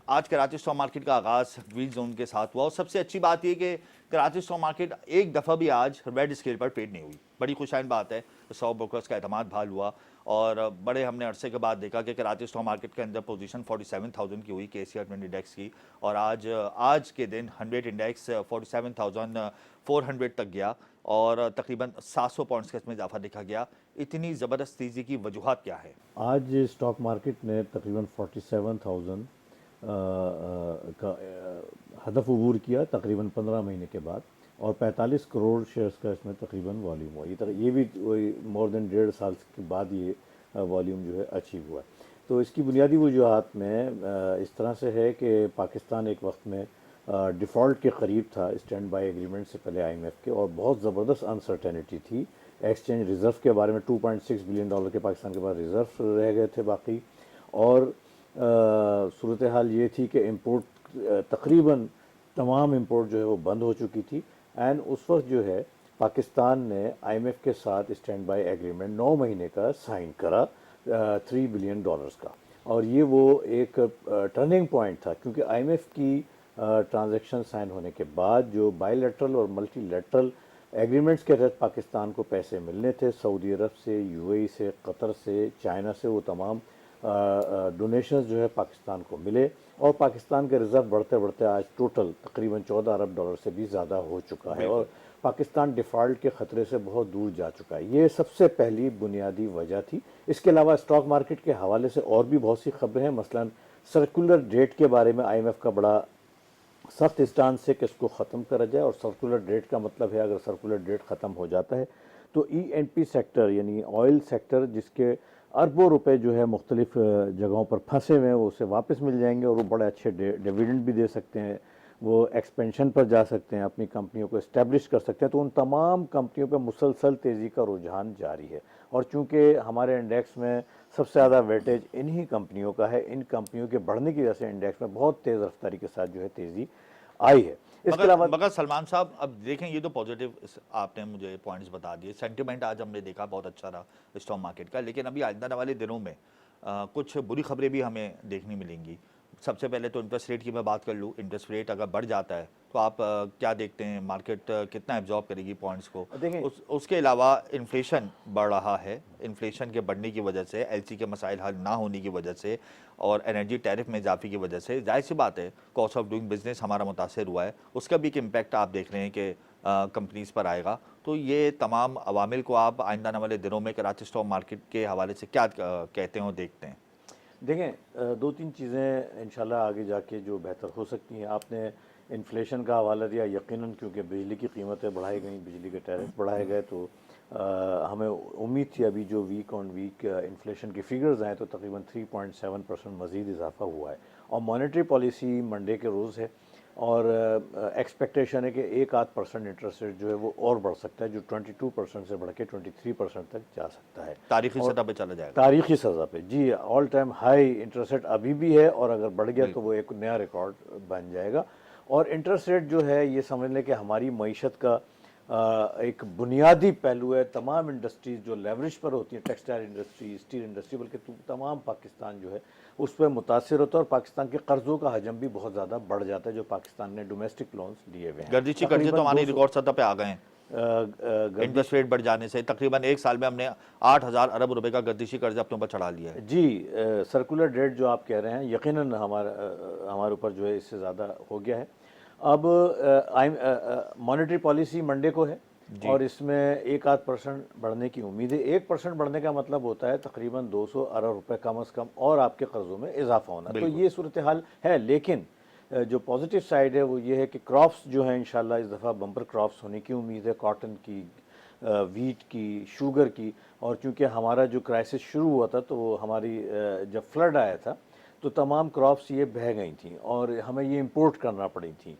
आज Karachi stock market का आगाज ग्रीन जोन के साथ हुआ और सबसे अच्छी बात यह कि कराची स्टॉक मार्केट एक दफ़ा भी आज रेड स्केल पर ट्रेड नहीं हुई। बड़ी खुशाइन बात है। स्टॉक ब्रोकर्स का एतमाद बहाल हुआ और बड़े हमने अरसे के बाद देखा कि कराची स्टॉक मार्केट के अंदर पोजीशन 47,000 की हुई KCR 20 इंडेक्स की, और आज के दिन 100 इंडेक्स 47,400 तक गया और तकरीबन 700 पॉइंट्स का इसमें इजाफा देखा गया। इतनी ज़बरदस्त तेज़ी की वजूहत क्या है? आज स्टॉक मार्केट ने तकरीबन 47,000 का हदफ अबूर किया तकरीबन 15 महीने के बाद, और 45 करोड़ शेयर्स का इसमें तकरीबन वॉल्यूम हुआ। ये भी मोर देन 1.5 साल के बाद ये वॉल्यूम जो है अचीव हुआ है। तो इसकी बुनियादी वजूहत में इस तरह से है कि पाकिस्तान एक वक्त में डिफ़ॉल्ट के करीब था स्टैंड बाय एग्रीमेंट से पहले IMF के, और बहुत ज़बरदस्त अनसर्टेनिटी थी एक्सचेंज रिज़र्व के बारे में। $2.6 बिलियन के पाकिस्तान के पास रिज़र्व रह गए थे बाकी, और सूरत हाल ये थी कि इम्पोर्ट तकरीबन तमाम इम्पोर्ट जो है वो बंद हो चुकी थी। एंड उस वक्त जो है पाकिस्तान ने IMF के साथ स्टैंड बाय एग्रीमेंट 9 महीने का साइन करा $3 बिलियन का, और ये वो एक टर्निंग पॉइंट था, क्योंकि IMF की ट्रांजैक्शन साइन होने के बाद जो बायलैटरल और मल्टीलैटरल एग्रीमेंट्स के तहत पाकिस्तान को पैसे मिलने थे सऊदी अरब से, UAE से, कतर से, चाइना से, वो तमाम डोनेशंस जो है पाकिस्तान को मिले, और पाकिस्तान के रिज़र्व बढ़ते बढ़ते आज टोटल तकरीबन $14 अरब से भी ज़्यादा हो चुका है, और पाकिस्तान डिफ़ॉल्ट के ख़तरे से बहुत दूर जा चुका है। ये सबसे पहली बुनियादी वजह थी। इसके अलावा स्टॉक मार्केट के हवाले से और भी बहुत सी खबरें हैं। मसलन सर्कुलर डेट के बारे में IMF का बड़ा सख्त स्टांस है कि इसको ख़त्म करा जाए, और सर्कुलर डेट का मतलब है अगर सर्कुलर डेट ख़त्म हो जाता है तो E&P सेक्टर यानी ऑयल सेक्टर, जिसके अरबों रुपए जो है मुख्तलिफ जगहों पर फंसे हुए हैं, वो उसे वापस मिल जाएंगे, और वो बड़े अच्छे डिविडेंड भी दे सकते हैं, वो एक्सपेंशन पर जा सकते हैं, अपनी कंपनियों को इस्टेब्लिश कर सकते हैं। तो उन तमाम कंपनियों पर मुसलसल तेज़ी का रुझान जारी है, और चूँकि हमारे इंडेक्स में सबसे ज़्यादा वेटेज इन्हीं कंपनियों का है, इन कंपनियों के बढ़ने की वजह से इंडेक्स में बहुत तेज़ रफ्तारी के साथ जो है तेज़ी आई है। इसके मगर अलावा मगर सलमान साहब, अब देखें, ये तो पॉजिटिव आपने मुझे पॉइंट्स बता दिए। सेंटिमेंट आज हमने देखा बहुत अच्छा रहा स्टॉक मार्केट का, लेकिन अभी आने वाले दिनों में कुछ बुरी खबरें भी हमें देखने मिलेंगी। सबसे पहले तो इंटरेस्ट रेट की मैं बात कर लूँ। इंटरेस्ट रेट अगर बढ़ जाता है तो आप क्या देखते हैं, मार्केट कितना एब्जॉर्ब करेगी पॉइंट्स को? देखें, उसके अलावा इन्फ्लेशन बढ़ रहा है। इन्फ्लेशन के बढ़ने की वजह से, LC के मसाइल हल ना होने की वजह से, और एनर्जी टैरिफ में इजाफे की वजह से जाहिर सी बात है कॉस्ट ऑफ डूइंग बिजनेस हमारा मुतासर हुआ है। उसका भी एक इम्पैक्ट आप देख रहे हैं कि कंपनीज पर आएगा। तो ये तमाम अवामिल को आप आइंदा आने वाले दिनों में कराची स्टॉक मार्केट के हवाले से क्या कहते हैं और देखते हैं? देखें, दो तीन चीज़ें इंशाल्लाह आगे जाके जो बेहतर हो सकती हैं। आपने इन्फ्लेशन का हवाला दिया, यकीनन क्योंकि बिजली की कीमतें बढ़ाई गई, बिजली के टैरिफ बढ़ाए गए, तो हमें उम्मीद थी, अभी जो वीक ऑन वीक इन्फ्लेशन के फिगर्स आए तो तकरीबन 3.7% मज़ीद इजाफा हुआ है, और मॉनेटरी पॉलिसी मंडे के रोज़ है, और एक्सपेक्टेशन है कि 1-8% इंटरेस्ट रेट जो है वो और बढ़ सकता है, जो 22% से बढ़ के 23% तक जा सकता है, तारीखी और सतह पे चला जाएगा। तारीखी सज़ा पे। जी, all time high interest rate अभी भी है, और अगर बढ़ गया तो बिल्कुल। वो एक नया रिकॉर्ड बन जाएगा। और इंटरेस्ट रेट जो है, ये समझ लें कि हमारी मईशत का एक बुनियादी पहलू है। तमाम इंडस्ट्रीज़ जो लेवरेज पर होती हैं, टेक्सटाइल इंडस्ट्री, स्टील इंडस्ट्री, बल्कि तमाम पाकिस्तान जो है उस पर मुतासिर होता है, और पाकिस्तान के कर्ज़ों का हजम भी बहुत ज़्यादा बढ़ जाता है जो पाकिस्तान ने डोमेस्टिक लोन्स लिए हुए हैं। गर्दिशी कर्जे तो तकरीबन हमारी 200 रिकॉर्ड सतह पे आ गए हैं। गर्दिश इंटरेस्ट रेट बढ़ जाने से तकरीबन एक साल में हमने 8,000 अरब रुपए का गर्दिशी कर्ज अपने ऊपर चढ़ा लिया है। जी, सर्कुलर डेट जो आप कह रहे हैं, यकीनन हमारे ऊपर जो है इससे ज़्यादा हो गया है। अब मॉनेटरी पॉलिसी मंडे को है, जी। और इसमें 1-8% बढ़ने की उम्मीद है। 1% बढ़ने का मतलब होता है तकरीबन 200 अरब रुपए कम अज़ कम और आपके कर्ज़ों में इजाफा होना। तो बिल्कुल। ये सूरत हाल है, लेकिन जो पॉजिटिव साइड है वो ये है कि क्रॉप्स जो हैं इंशाल्लाह इस दफ़ा बम्पर क्रॉप्स होने की उम्मीद है, कॉटन की, वीट की, शुगर की। और चूँकि हमारा जो क्राइसिस शुरू हुआ था तो वो हमारी जब फ्लड आया था तो तमाम क्रॉप्स ये बह गई थी, और हमें ये इंपोर्ट करना पड़ी थी।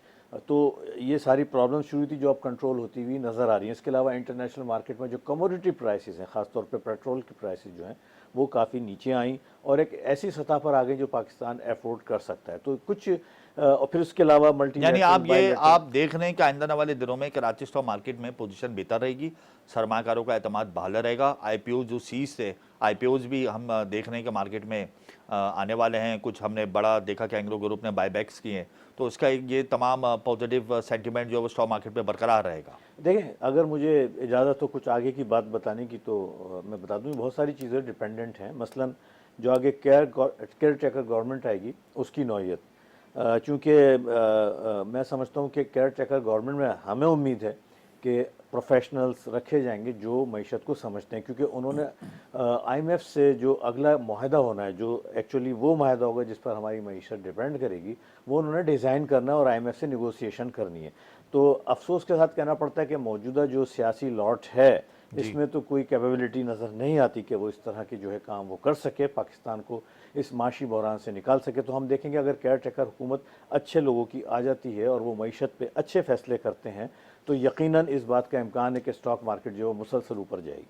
तो ये सारी प्रॉब्लम शुरू थी जो अब कंट्रोल होती हुई नज़र आ रही हैं। इसके अलावा इंटरनेशनल मार्केट में जो कमोडिटी प्राइसेस हैं, ख़ासतौर पे पेट्रोल की प्राइसेस जो हैं वो काफ़ी नीचे आई, और एक ऐसी सतह पर आ गई जो पाकिस्तान एफोर्ड कर सकता है। तो कुछ और फिर उसके अलावा यानी मल्टीलैटरल आप देख रहे हैं कि आइंदा आने वाले दिनों में कराची स्टॉक मार्केट में पोजीशन बेहतर रहेगी, सरमाकारों का एतमाद बहाल रहेगा। आईपीओ जो सीज थे, आईपीओज भी हम देख रहे हैं कि मार्केट में आने वाले हैं। कुछ हमने बड़ा देखा कि एंग्रो ग्रुप ने बायबैक्स किए हैं, तो उसका ये तमाम पॉजिटिव सेंटिमेंट जो है वो स्टॉक मार्केट में बरकरार रहेगा। देखें, अगर मुझे इजाज़त हो कुछ आगे की बात बताने की तो मैं बता दूं, बहुत सारी चीज़ें डिपेंडेंट हैं। मसलन जो आगे केयर टेकर गवर्नमेंट आएगी उसकी नौयत, चूँकि मैं समझता हूँ कि केयर टेकर गवर्नमेंट में हमें उम्मीद है कि प्रोफेशनल्स रखे जाएंगे जो मईशत को समझते हैं, क्योंकि उन्होंने IMF से जो अगला माहदा होना है, जो एक्चुअली वो माहदा होगा जिस पर हमारी मईशत डिपेंड करेगी, वो उन्होंने डिज़ाइन करना है और IMF से निगोसिएशन करनी है। तो अफसोस के साथ कहना पड़ता है कि मौजूदा जो सियासी लॉट है, इसमें तो कोई कैपेबिलिटी नज़र नहीं आती कि वो इस तरह की जो है काम वो कर सके, पाकिस्तान को इस माशी बहरान से निकाल सके। तो हम देखेंगे अगर केयर टेकर हुकूमत अच्छे लोगों की आ जाती है और वो मईशत पे अच्छे फैसले करते हैं तो यकीनन इस बात का इम्कान है कि स्टॉक मार्केट जो है वो मुसलसल ऊपर जाएगी।